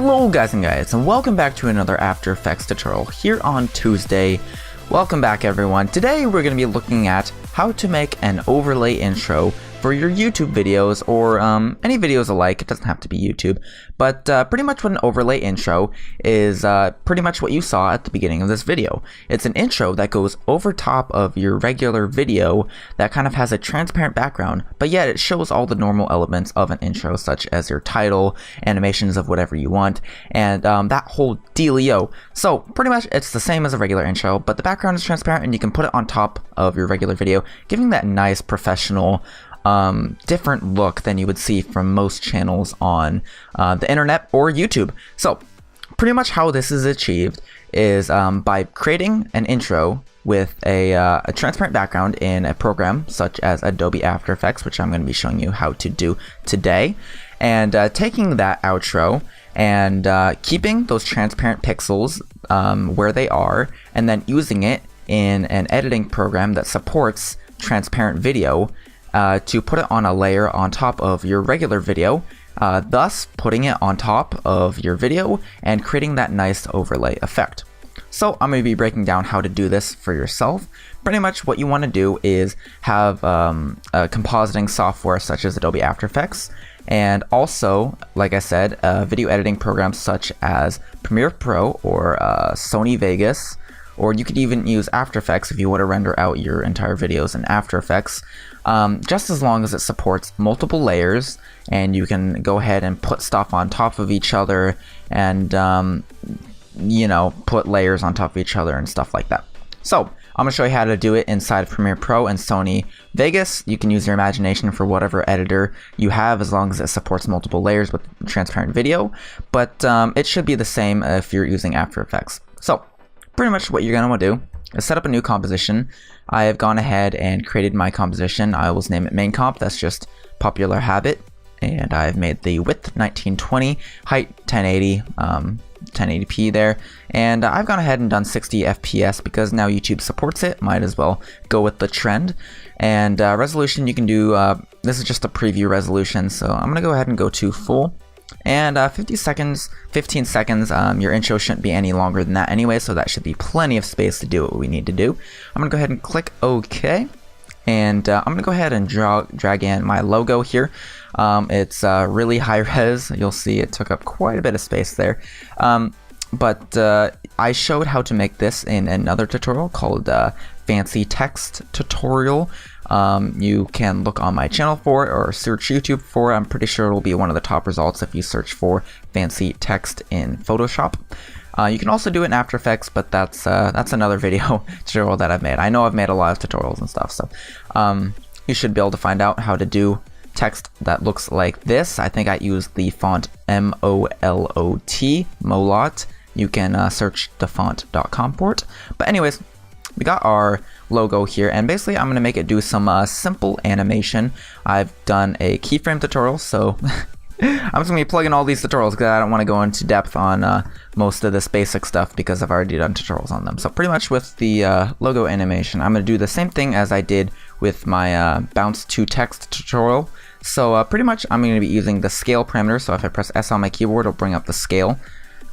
Hello guys and welcome back to another After Effects tutorial here on Tuesday. Welcome back everyone. Today we're going to be looking at how to make an overlay intro for your YouTube videos or any videos alike. It doesn't have to be YouTube, but pretty much what an overlay intro is pretty much what you saw at the beginning of this video. It's an intro that goes over top of your regular video that kind of has a transparent background, but yet it shows all the normal elements of an intro, such as your title, animations of whatever you want, and that whole dealio. So pretty much it's the same as a regular intro, but the background is transparent and you can put it on top of your regular video, giving that nice professional different look than you would see from most channels on the internet or YouTube. So pretty much how this is achieved is by creating an intro with a transparent background in a program such as Adobe After Effects, which I'm going to be showing you how to do today, and taking that outro and keeping those transparent pixels where they are, and then using it in an editing program that supports transparent video to put it on a layer on top of your regular video, thus putting it on top of your video and creating that nice overlay effect. So I'm going to be breaking down how to do this for yourself. Pretty much what you want to do is have a compositing software such as Adobe After Effects, and also, like I said, video editing programs such as Premiere Pro or Sony Vegas, or you could even use After Effects if you want to render out your entire videos in After Effects, just as long as it supports multiple layers and you can go ahead and put stuff on top of each other and you know, put layers on top of each other and stuff like that. So I'm going to show you how to do it inside of Premiere Pro and Sony Vegas. You can use your imagination for whatever editor you have as long as it supports multiple layers with transparent video, but it should be the same if you're using After Effects. So pretty much what you're going to want to do is set up a new composition. I have gone ahead and created my composition. I will name it main comp. That's just popular habit. And I've made the width 1920, height 1080, 1080p there. And I've gone ahead and done 60 FPS because now YouTube supports it. Might as well go with the trend. And resolution you can do, this is just a preview resolution. So I'm going to go ahead and go to full. And 15 seconds, your intro shouldn't be any longer than that anyway, so that should be plenty of space to do what we need to do. I'm going to go ahead and click OK, and I'm going to go ahead and drag in my logo here. It's really high res. You'll see it took up quite a bit of space there. But I showed how to make this in another tutorial called Fancy Text Tutorial. You can look on my channel for it or search YouTube for it. I'm pretty sure it'll be one of the top results if you search for fancy text in Photoshop. You can also do it in After Effects, but that's another video tutorial that I've made. I know I've made a lot of tutorials and stuff, so you should be able to find out how to do text that looks like this. I think I used the font MOLOT, Molot. You can search the font.com port. But anyways, we got our logo here, and basically I'm going to make it do some simple animation. I've done a keyframe tutorial, so I'm just going to be plugging all these tutorials because I don't want to go into depth on most of this basic stuff because I've already done tutorials on them. So pretty much with the logo animation, I'm going to do the same thing as I did with my bounce to text tutorial. So pretty much I'm going to be using the scale parameter. So if I press S on my keyboard, it'll bring up the scale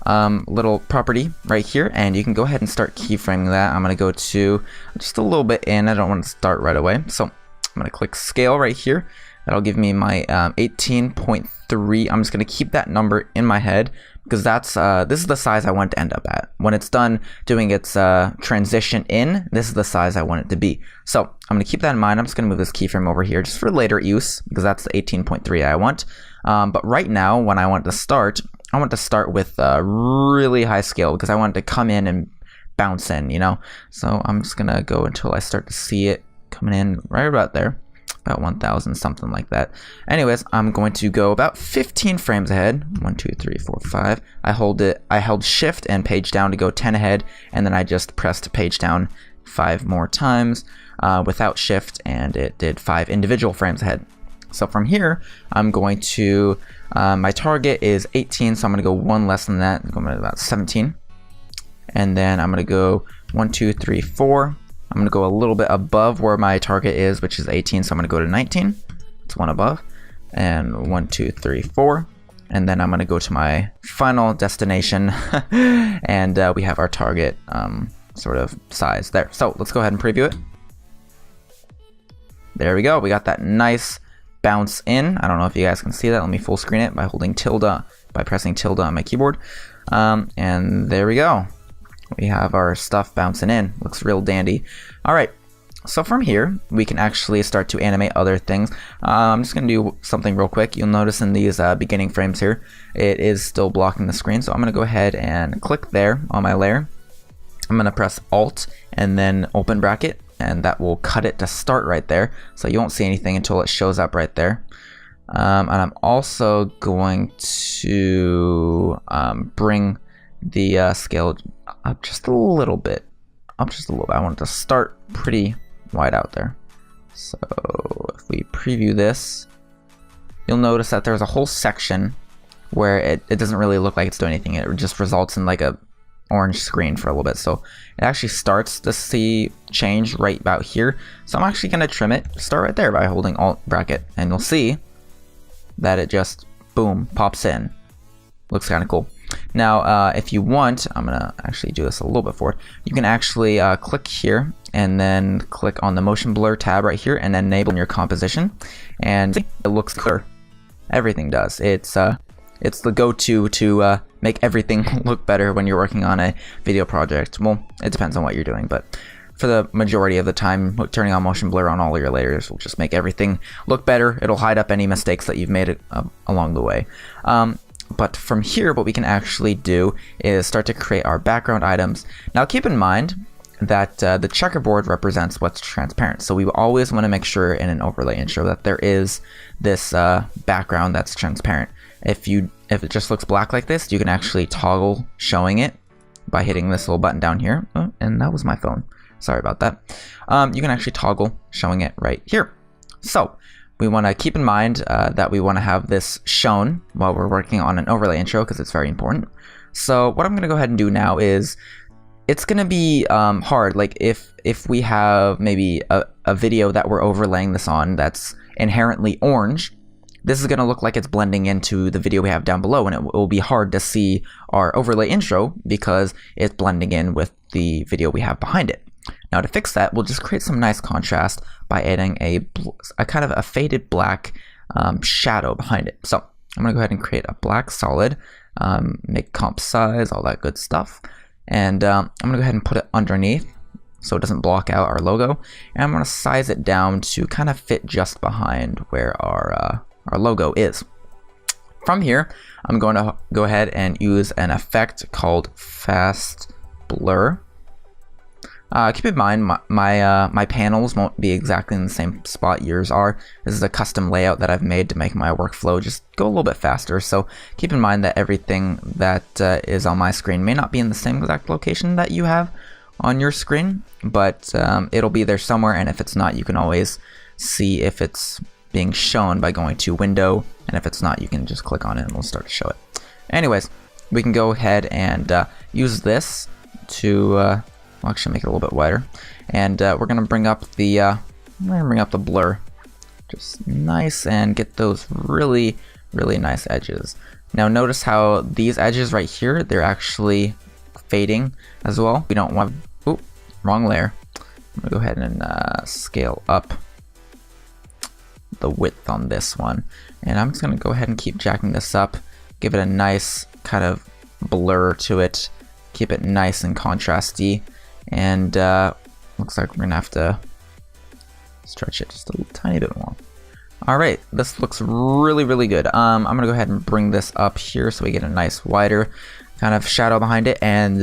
little property right here, and you can go ahead and start keyframing that. I'm going to go to just a little bit in. I don't want to start right away, so I'm going to click scale right here. That'll give me my 18.3. I'm just going to keep that number in my head because that's this is the size I want it to end up at. When it's done doing its transition in, this is the size I want it to be. So I'm going to keep that in mind. I'm just going to move this keyframe over here just for later use because that's the 18.3 I want. But right now, when I want to start, I want to start with a really high scale because I want it to come in and bounce in, you know? So I'm just going to go until I start to see it coming in right about there, about 1000, something like that. Anyways, I'm going to go about 15 frames ahead. 1, 2, 3, 4, 5. I held shift and page down to go 10 ahead, and then I just pressed page down 5 more times without shift, and it did 5 individual frames ahead. So from here, I'm going to, my target is 18, so I'm going to go one less than that. I'm going to about 17. And then I'm going to go 1, 2, 3, 4. I'm going to go a little bit above where my target is, which is 18, so I'm going to go to 19. It's one above. And 1, 2, 3, 4. and then I'm going to go to my final destination, and we have our target sort of size there. So let's go ahead and preview it. There we go. We got that nice bounce in. I don't know if you guys can see that. Let me full screen it by holding tilde, by pressing tilde on my keyboard. And there we go. We have our stuff bouncing in. Looks real dandy. All right. So from here, we can actually start to animate other things. I'm just going to do something real quick. You'll notice in these beginning frames here, it is still blocking the screen. So I'm going to go ahead and click there on my layer. I'm going to press Alt and then open bracket, and that will cut it to start right there. So you won't see anything until it shows up right there. And I'm also going to bring the scale up just a little bit. I want it to start pretty wide out there. So if we preview this, you'll notice that there's a whole section where it doesn't really look like it's doing anything. It just results in like a orange screen for a little bit. So it actually starts to see change right about here. So I'm actually going to trim it, start right there by holding Alt bracket, and you'll see that it just, boom, pops in. Looks kind of cool. Now, if you want, I'm going to actually do this a little bit forward. You can actually click here and then click on the motion blur tab right here and then enable your composition. And it looks clear. Everything does. It's the go-to to make everything look better when you're working on a video project. Well, it depends on what you're doing, but for the majority of the time, turning on motion blur on all your layers will just make everything look better. It'll hide up any mistakes that you've made along the way. But from here, what we can actually do is start to create our background items. Now, keep in mind that the checkerboard represents what's transparent. So we always want to make sure in an overlay intro that there is this background that's transparent. If it just looks black like this, you can actually toggle showing it by hitting this little button down here. Oh, and that was my phone. Sorry about that. You can actually toggle showing it right here. So we want to keep in mind that we want to have this shown while we're working on an overlay intro because it's very important. So what I'm going to go ahead and do now is, it's going to be hard. Like if we have maybe a video that we're overlaying this on that's inherently orange, this is going to look like it's blending into the video we have down below, and it will be hard to see our overlay intro because it's blending in with the video we have behind it. Now to fix that, we'll just create some nice contrast by adding a kind of a faded black shadow behind it. So I'm going to go ahead and create a black solid, make comp size, all that good stuff. And I'm going to go ahead and put it underneath so it doesn't block out our logo. And I'm going to size it down to kind of fit just behind where our logo is. From here, I'm going to go ahead and use an effect called fast blur. Keep in mind, my panels won't be exactly in the same spot yours are. This is a custom layout that I've made to make my workflow just go a little bit faster. So keep in mind that everything that is on my screen may not be in the same exact location that you have on your screen, but it'll be there somewhere. And if it's not, you can always see if it's being shown by going to Window. And if it's not, you can just click on it and we'll start to show it. Anyways, we can go ahead and use this to I'll actually make it a little bit wider, and we're gonna bring up the blur, just nice, and get those really nice edges. Now notice how these edges right here, they're actually fading as well. We don't want, oop, wrong layer. I'm gonna go ahead and scale up the width on this one, and I'm just gonna go ahead and keep jacking this up, give it a nice kind of blur to it, keep it nice and contrasty. And looks like we're gonna have to stretch it just a tiny bit more. All right, this looks really good. I'm gonna go ahead and bring this up here so we get a nice wider kind of shadow behind it, and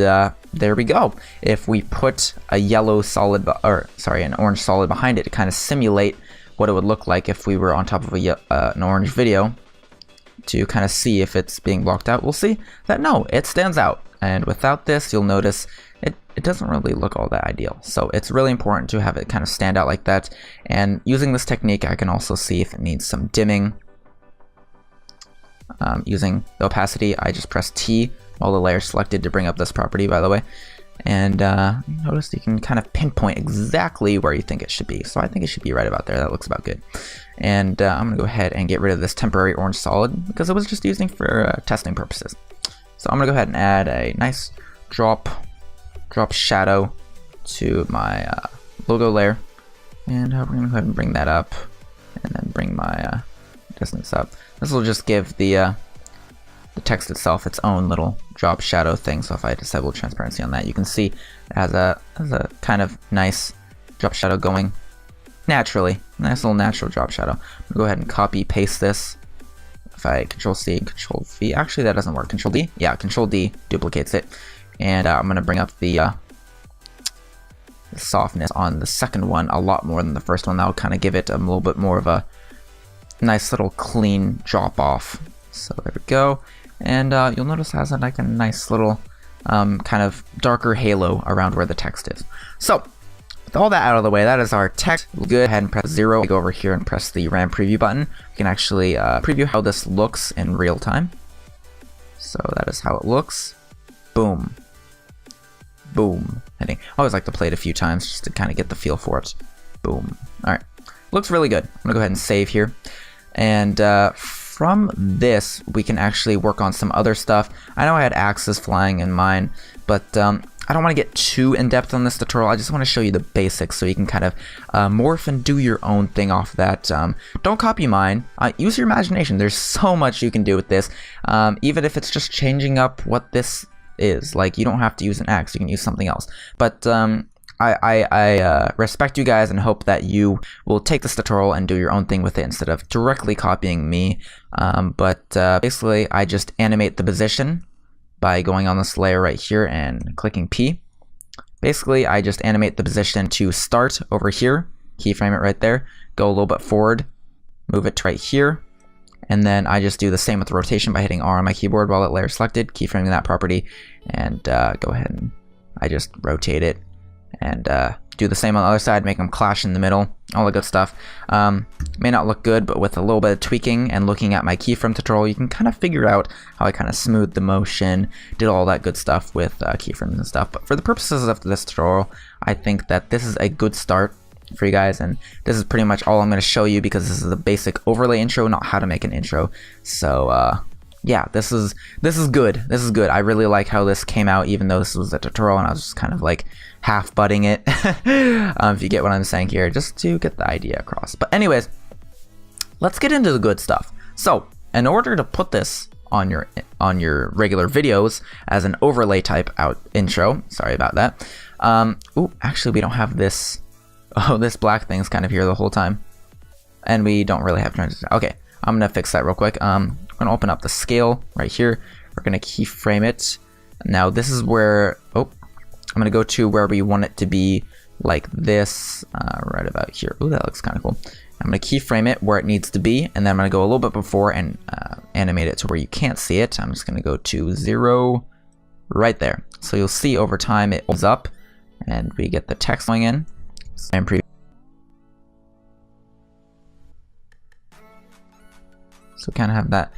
there we go. If we put a yellow solid, an orange solid behind it to kind of simulate what it would look like if we were on top of an orange video to kind of see if it's being blocked out, we'll see that no, it stands out. And without this, you'll notice it doesn't really look all that ideal. So it's really important to have it kind of stand out like that. And using this technique, I can also see if it needs some dimming. Using the opacity, I just press T while the layer is selected to bring up this property, by the way. And notice you can kind of pinpoint exactly where you think it should be. So I think it should be right about there. That looks about good. And I'm going to go ahead and get rid of this temporary orange solid because it was just using for testing purposes. So I'm going to go ahead and add a nice drop shadow to my logo layer. And we're going to go ahead and bring that up and then bring my distance up. This will just give the text itself its own little drop shadow thing. So if I disable transparency on that, you can see it has a kind of nice drop shadow going naturally. Nice little natural drop shadow. I'm gonna go ahead and copy paste this. If I Control C and Control V, actually that doesn't work. Control D, yeah, Control D duplicates it. And I'm gonna bring up the softness on the second one a lot more than the first one. That'll kind of give it a little bit more of a nice little clean drop off. So there we go. And you'll notice it has like a nice little kind of darker halo around where the text is. So with all that out of the way, that is our text. Good. Go ahead and press 0. Go over here and press the RAM preview button. You can actually preview how this looks in real time. So that is how it looks. Boom. Boom. I always like to play it a few times just to kind of get the feel for it. Boom. All right. Looks really good. I'm going to go ahead and save here. And from this, we can actually work on some other stuff. I know I had axes flying in mine, but I don't want to get too in-depth on this tutorial. I just want to show you the basics so you can kind of morph and do your own thing off that. Don't copy mine. Use your imagination. There's so much you can do with this, even if it's just changing up what this is. Like, you don't have to use an axe. You can use something else. But I respect you guys and hope that you will take this tutorial and do your own thing with it instead of directly copying me. Basically, I just animate the position by going on this layer right here and clicking P. Basically, I just animate the position to start over here, keyframe it right there, go a little bit forward, move it to right here, and then I just do the same with rotation by hitting R on my keyboard while that layer is selected, keyframing that property, and go ahead and I just rotate it. And do the same on the other side, make them clash in the middle, all the good stuff. May not look good, but with a little bit of tweaking and looking at my keyframe tutorial, you can kind of figure out how I kind of smoothed the motion, did all that good stuff with keyframes and stuff. But for the purposes of this tutorial, I think that this is a good start for you guys, and this is pretty much all I'm going to show you because this is a basic overlay intro, not how to make an intro. So yeah, this is good. This is good. I really like how this came out, even though this was a tutorial and I was just kind of like half butting it. If you get what I'm saying here, just to get the idea across. But anyways, let's get into the good stuff. So in order to put this on your regular videos as an overlay type intro, sorry about that. Ooh, actually we don't have this. Oh, this black thing's kind of here the whole time, and we don't really have transition. Okay, I'm gonna fix that real quick. I'm gonna open up the scale right here. We're gonna keyframe it. Now this is where, I'm gonna go to where we want it to be, like this, right about here. Ooh, that looks kind of cool. I'm gonna keyframe it where it needs to be, and then I'm gonna go a little bit before and animate it to where you can't see it. I'm just gonna go to 0 right there. So you'll see over time it opens up, and we get the text going in. And so kind of have that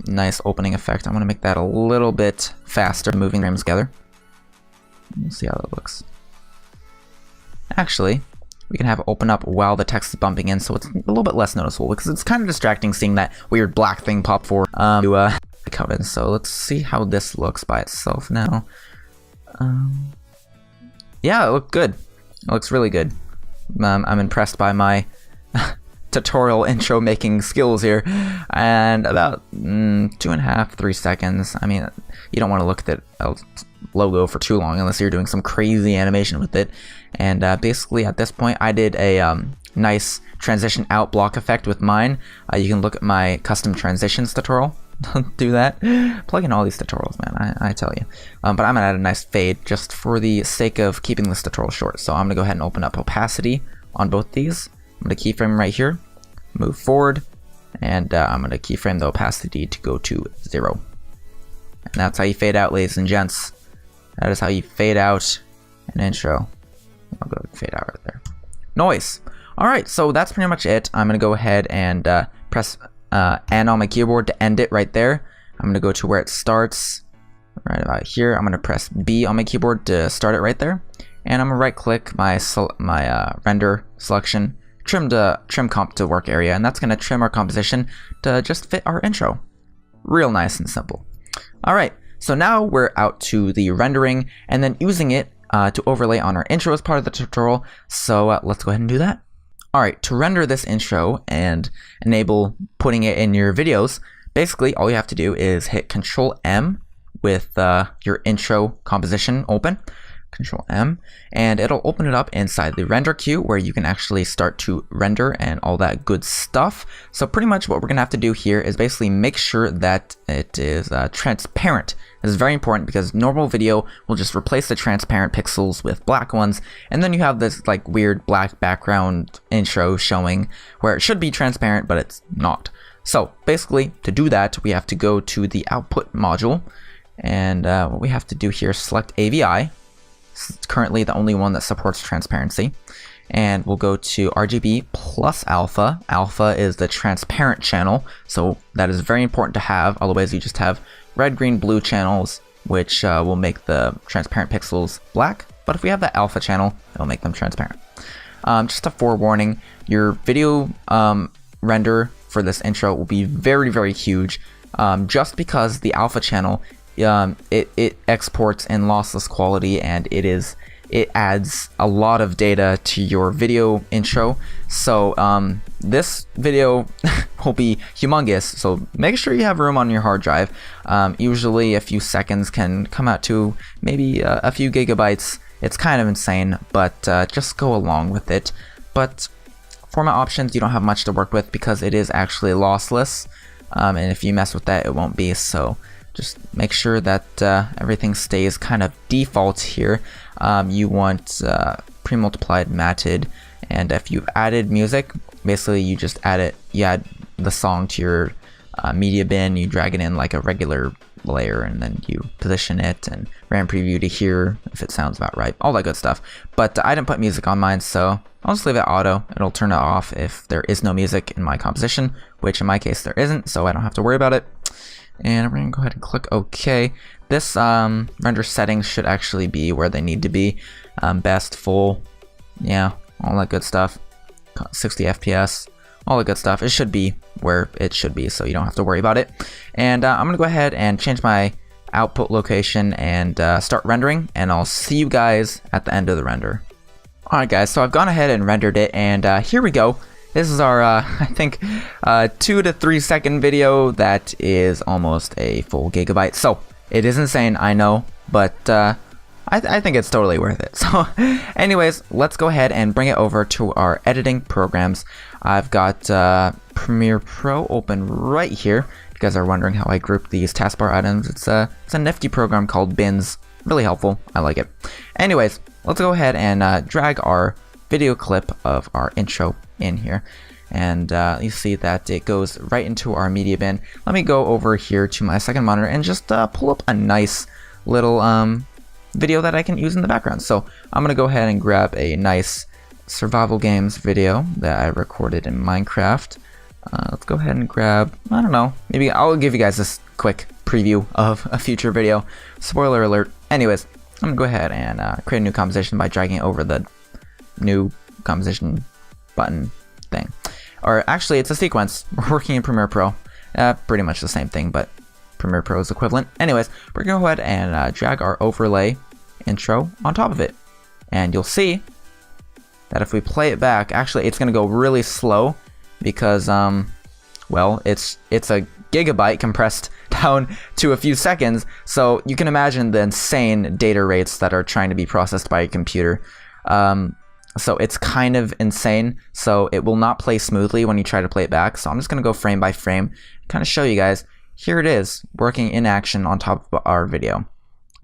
nice opening effect. I'm going to make that a little bit faster, moving frames together. Let's see how that looks. Actually, we can have it open up while the text is bumping in, so it's a little bit less noticeable because it's kind of distracting seeing that weird black thing pop forward to come in. So let's see how this looks by itself now. Yeah, it looked good. It looks really good. I'm impressed by my tutorial intro making skills here, and about 2.5 to 3 seconds. I mean, you don't want to look at the logo for too long unless you're doing some crazy animation with it. And basically at this point I did a nice transition out block effect with mine. You can look at my custom transitions tutorial. Do that. Plug in all these tutorials, man, I tell you. But I'm gonna add a nice fade just for the sake of keeping this tutorial short. So I'm gonna go ahead and open up opacity on both these. I'm gonna keyframe right here, move forward, and I'm gonna keyframe the opacity to go to 0. And that's how you fade out, ladies and gents. That is how you fade out an intro. I'll go and fade out right there. Noise. Alright, so that's pretty much it. I'm gonna go ahead and press N on my keyboard to end it right there. I'm gonna go to where it starts right about here. I'm going to press B on my keyboard to start it right there. And I'm going to right click my render selection, trim comp to work area, and that's going to trim our composition to just fit our intro. Real nice and simple. All right, so now we're out to the rendering and then using it to overlay on our intro as part of the tutorial. So let's go ahead and do that. All right, to render this intro and enable putting it in your videos, basically all you have to do is hit Control M with your intro composition open. Control M, and it'll open it up inside the render queue where you can actually start to render and all that good stuff. So pretty much what we're gonna have to do here is basically make sure that it is transparent. This is very important because normal video will just replace the transparent pixels with black ones, and then you have this like weird black background intro showing where it should be transparent but it's not. So basically to do that we have to go to the output module, and what we have to do here is select AVI. It's currently the only one that supports transparency, and we'll go to RGB plus alpha. Alpha is the transparent channel, so that is very important to have. Otherwise you just have red, green, blue channels, which will make the transparent pixels black, but if we have the alpha channel, it'll make them transparent. Just a forewarning, your video render for this intro will be very, very huge, just because the alpha channel it exports in lossless quality, and it adds a lot of data to your video intro. So this video will be humongous, so make sure you have room on your hard drive. Usually a few seconds can come out to maybe a few gigabytes. It's kind of insane, but just go along with it. But format options, you don't have much to work with because it is actually lossless, and if you mess with that it won't be. So just make sure that everything stays kind of default here. You want pre-multiplied matted, and if you've added music, basically you just add the song to your media bin, you drag it in like a regular layer, and then you position it and RAM preview to here if it sounds about right, all that good stuff. But I didn't put music on mine, so I'll just leave it auto. It'll turn it off if there is no music in my composition, which in my case there isn't, so I don't have to worry about it. And we're gonna go ahead and click OK. This render settings should actually be where they need to be. Best, full, yeah, all that good stuff. 60 FPS, all the good stuff. It should be where it should be, so you don't have to worry about it. And I'm gonna go ahead and change my output location and start rendering, and I'll see you guys at the end of the render. Alright guys, so I've gone ahead and rendered it, and here we go. This is our, I think, 2 to 3 second video that is almost a full gigabyte. So, it is insane, I know, but I think it's totally worth it. So, anyways, let's go ahead and bring it over to our editing programs. I've got Premiere Pro open right here. If you guys are wondering how I group these taskbar items, it's a nifty program called Bins. Really helpful, I like it. Anyways, let's go ahead and drag our video clip of our intro in here, and you see that it goes right into our media bin. Let me go over here to my second monitor and just pull up a nice little video that I can use in the background. So I'm gonna go ahead and grab a nice survival games video that I recorded in Minecraft. Let's go ahead and grab, I don't know, maybe I'll give you guys this quick preview of a future video. Spoiler alert. Anyways, I'm gonna go ahead and create a new composition by dragging it over the new composition button thing. Or actually it's a sequence. We're working in Premiere Pro. Pretty much the same thing, but Premiere Pro is equivalent. Anyways, we're gonna go ahead and drag our overlay intro on top of it. And you'll see that if we play it back, actually it's gonna go really slow because well, it's a gigabyte compressed down to a few seconds, so you can imagine the insane data rates that are trying to be processed by a computer. So it's kind of insane, so it will not play smoothly when you try to play it back. So I'm just gonna go frame by frame, kind of show you guys. Here it is, working in action on top of our video.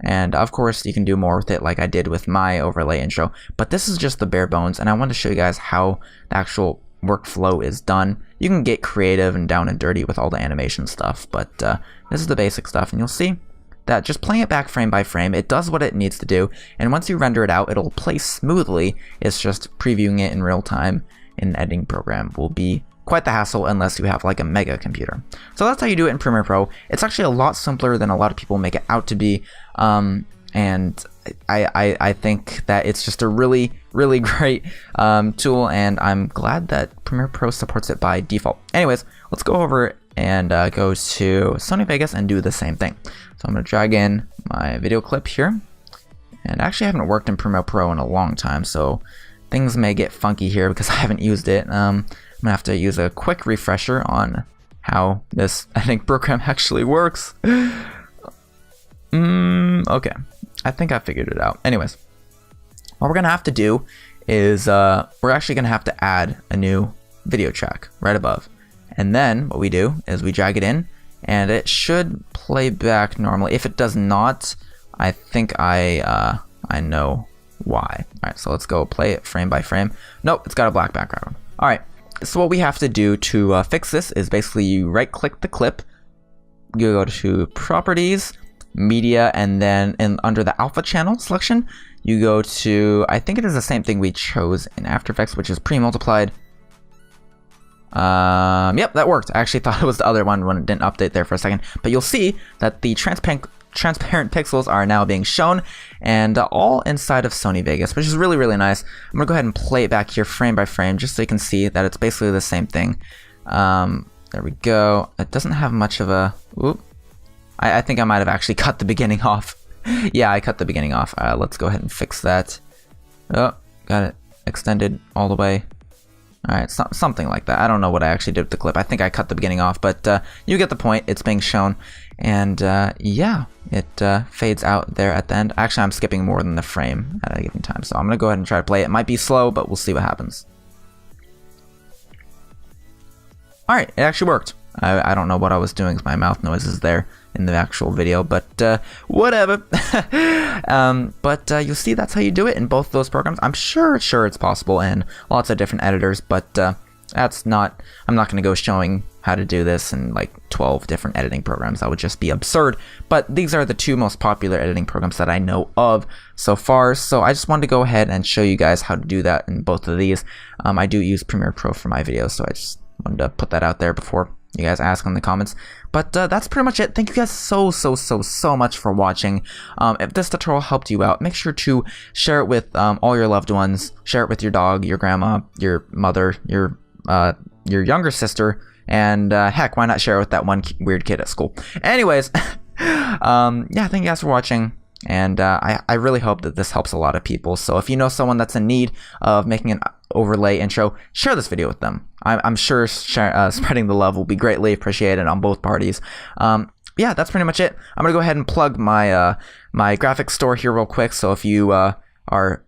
And of course you can do more with it like I did with my overlay intro, but this is just the bare bones, and I want to show you guys how the actual workflow is done. You can get creative and down and dirty with all the animation stuff, but this is the basic stuff, and you'll see that just playing it back frame by frame, it does what it needs to do, and once you render it out, it'll play smoothly. It's just previewing it in real time in an editing program will be quite the hassle unless you have like a mega computer. So that's how you do it in Premiere Pro. It's actually a lot simpler than a lot of people make it out to be, and I think that it's just a really great tool, and I'm glad that Premiere Pro supports it by default. Anyways, let's go over and go to Sony Vegas and do the same thing. So I'm going to drag in my video clip here, and actually I haven't worked in Premiere Pro in a long time, so things may get funky here because I haven't used it. I'm gonna have to use a quick refresher on how this editing program actually works. Okay, I think I figured it out. Anyways, what we're gonna have to do is we're actually gonna have to add a new video track right above, and then what we do is we drag it in, and it should play back normally. If it does not, I think I know why. All right, so let's go play it frame by frame. Nope, it's got a black background. All right, so what we have to do to fix this is basically you right click the clip, you go to properties, media, and then under the alpha channel selection, you go to, I think it is the same thing we chose in After Effects, which is pre-multiplied. Yep, that worked. I actually thought it was the other one when it didn't update there for a second, but you'll see that the transparent pixels are now being shown, and all inside of Sony Vegas, which is really nice. I'm gonna go ahead and play it back here frame by frame just so you can see that it's basically the same thing. There we go. It doesn't have much of a whoop. I think I might have actually cut the beginning off. Yeah, I cut the beginning off. Let's go ahead and fix that. Oh, got it extended all the way. Alright, something like that. I don't know what I actually did with the clip. I think I cut the beginning off, but you get the point. It's being shown, and yeah, it fades out there at the end. Actually, I'm skipping more than the frame at a given time, so I'm going to go ahead and try to play it. It might be slow, but we'll see what happens. Alright, it actually worked. I don't know what I was doing with my mouth noises there in the actual video, but whatever. But you'll see that's how you do it in both those programs. I'm sure it's possible in lots of different editors, but I'm not going to go showing how to do this in like 12 different editing programs. That would just be absurd. But these are the two most popular editing programs that I know of so far, so I just wanted to go ahead and show you guys how to do that in both of these. I do use Premiere Pro for my videos, so I just wanted to put that out there before you guys ask in the comments. But that's pretty much it. Thank you guys so much for watching. If this tutorial helped you out, make sure to share it with all your loved ones. Share it with your dog, your grandma, your mother, your younger sister, and heck, why not share it with that one weird kid at school? Anyways, yeah, thank you guys for watching, and I really hope that this helps a lot of people. So if you know someone that's in need of making an overlay intro, share this video with them. I'm sure spreading the love will be greatly appreciated on both parties. Yeah, that's pretty much it. I'm gonna go ahead and plug my my graphics store here real quick. So if you are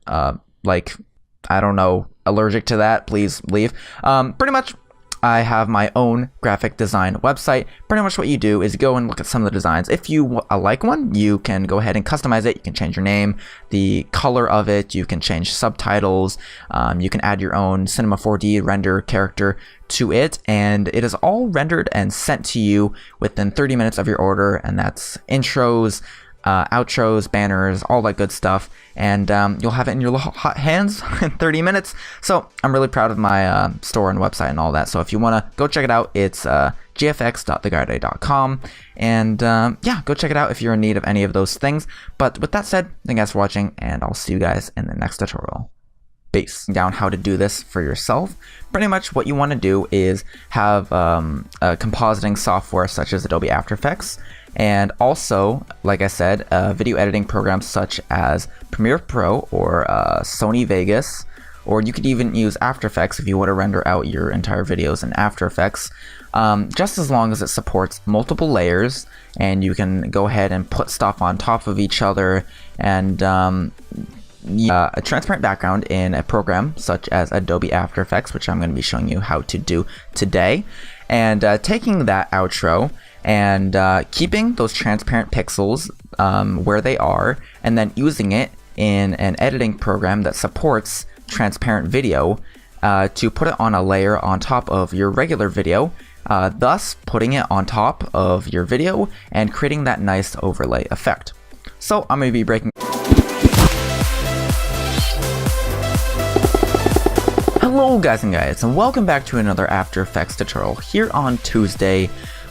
like, I don't know, allergic to that, please leave. Pretty much, I have my own graphic design website. Pretty much what you do is go and look at some of the designs. If you like one, you can go ahead and customize it. You can change your name, the color of it, you can change subtitles, you can add your own Cinema 4D render character to it, and it is all rendered and sent to you within 30 minutes of your order, and that's intros, outros, banners, all that good stuff, and you'll have it in your little hot hands in 30 minutes. So I'm really proud of my store and website and all that. So if you want to go check it out, it's gfx.theguarday.com, and yeah, go check it out if you're in need of any of those things. But with that said, thank you guys for watching, and I'll see you guys in the next tutorial. Peace. Down how to do this for yourself. Pretty much what you want to do is have a compositing software such as Adobe After Effects, and also, like I said, video editing programs such as Premiere Pro or Sony Vegas, or you could even use After Effects if you want to render out your entire videos in After Effects, just as long as it supports multiple layers and you can go ahead and put stuff on top of each other, and a transparent background in a program such as Adobe After Effects, which I'm going to be showing you how to do today, and taking that outro and keeping those transparent pixels where they are, and then using it in an editing program that supports transparent video to put it on a layer on top of your regular video, thus putting it on top of your video and creating that nice overlay effect. So I'm going to be breaking... Hello Hello guys and welcome back to another After Effects tutorial here on Tuesday.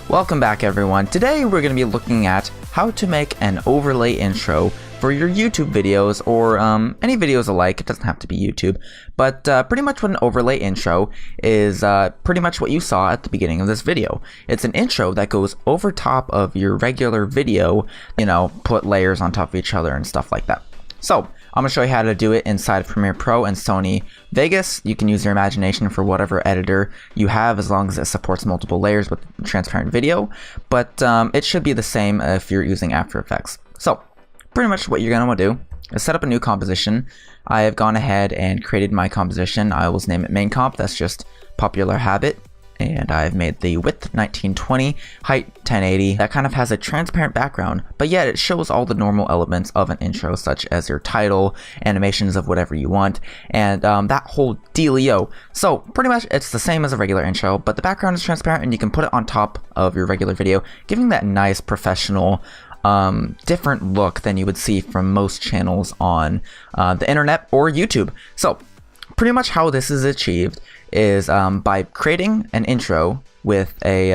Welcome back everyone. Today we're going to be looking at how to make an overlay intro for your YouTube videos or any videos alike. It doesn't have to be YouTube, but pretty much what an overlay intro is pretty much what you saw at the beginning of this video. It's an intro that goes over top of your regular video, you know, put layers on top of each other and stuff like that. So I'm going to show you how to do it inside Premiere Pro and Sony Vegas. You can use your imagination for whatever editor you have as long as it supports multiple layers with transparent video, but it should be the same if you're using After Effects. So pretty much what you're going to want to do is set up a new composition. I have gone ahead and created my composition. I will name it main comp. That's just popular habit. And I've made the width 1920, height 1080. That kind of has a transparent background, but yet it shows all the normal elements of an intro, such as your title, animations of whatever you want, and that whole dealio. So pretty much it's the same as a regular intro, but the background is transparent and you can put it on top of your regular video, giving that nice professional different look than you would see from most channels on the internet or YouTube. So pretty much how this is achieved is by creating an intro with a